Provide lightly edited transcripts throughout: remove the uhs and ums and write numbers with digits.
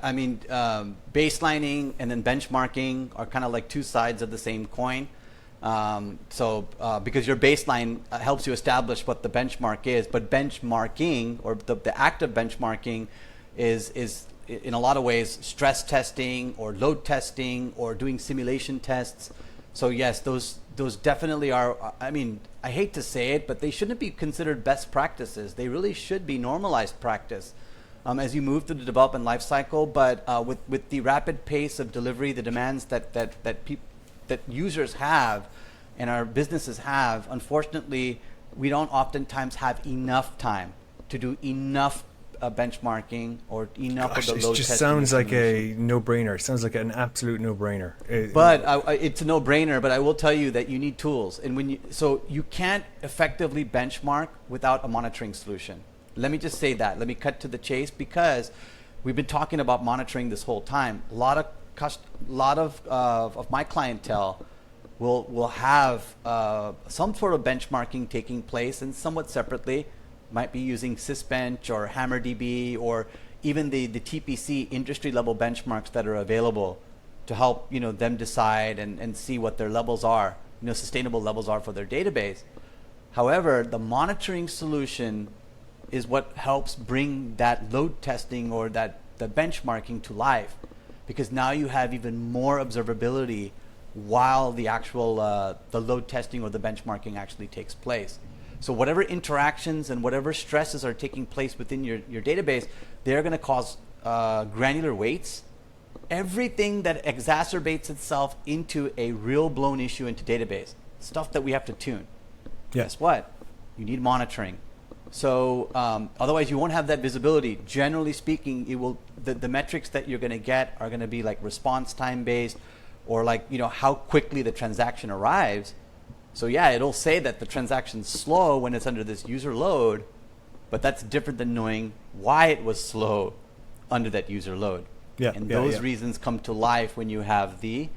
I mean, baselining and then benchmarking are kind of like two sides of the same coin. Because your baseline helps you establish what the benchmark is, but benchmarking or the act of benchmarking is in a lot of ways stress testing or load testing or doing simulation tests. So yes, those definitely are. I mean, I hate to say it, but they shouldn't be considered best practices. They really should be normalized practice as you move through the development life cycle. But with the rapid pace of delivery, the demands that users have and our businesses have, unfortunately, we don't oftentimes have enough time to do enough benchmarking or enough of the load testing. It just sounds like a no-brainer. It sounds like an absolute no-brainer. But it's a no-brainer. But I will tell you that you need tools, and so you can't effectively benchmark without a monitoring solution. Let me just say that. Let me cut to the chase, because we've been talking about monitoring this whole time. A lot of my clientele will have some sort of benchmarking taking place, and somewhat separately might be using Sysbench or HammerDB or even the TPC industry level benchmarks that are available to help them decide and see what their levels are, sustainable levels are for their database. However, the monitoring solution is what helps bring that load testing or the benchmarking to life, because now you have even more observability while the actual the load testing or the benchmarking actually takes place. So whatever interactions and whatever stresses are taking place within your database, they're going to cause granular weights. Everything that exacerbates itself into a real blown issue into database, stuff that we have to tune. Yeah. Guess what? You need monitoring. So otherwise you won't have that visibility. Generally speaking, the metrics that you're going to get are going to be like response time based, or like how quickly the transaction arrives. So yeah, it'll say that the transaction's slow when it's under this user load, but that's different than knowing why it was slow under that user load. Yeah, and those reasons come to life when you have the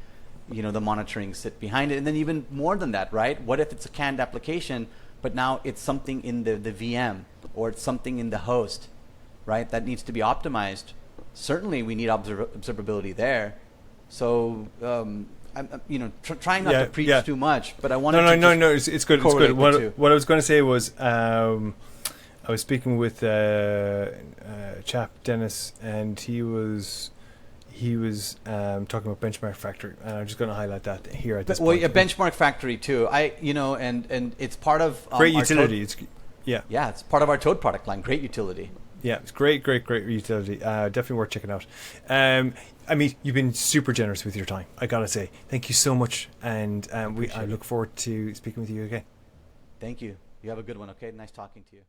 monitoring sit behind it. And then even more than that, right? What if it's a canned application, but now it's something in the VM or it's something in the host, right? That needs to be optimized. Certainly we need observability there. So I'm trying not to preach too much, but I wanted to no, it's good. It's good. What I was going to say was I was speaking with chap Dennis, and he was talking about Benchmark Factory, and I'm just going to highlight that here at this point. Well, yeah, Benchmark Factory too. And it's part of great utility. It's part of our Toad product line. Great utility. Yeah, it's great utility. Definitely worth checking out. I mean, you've been super generous with your time, I gotta say. Thank you so much, and I look forward to speaking with you again. Thank you. You have a good one. Okay, nice talking to you.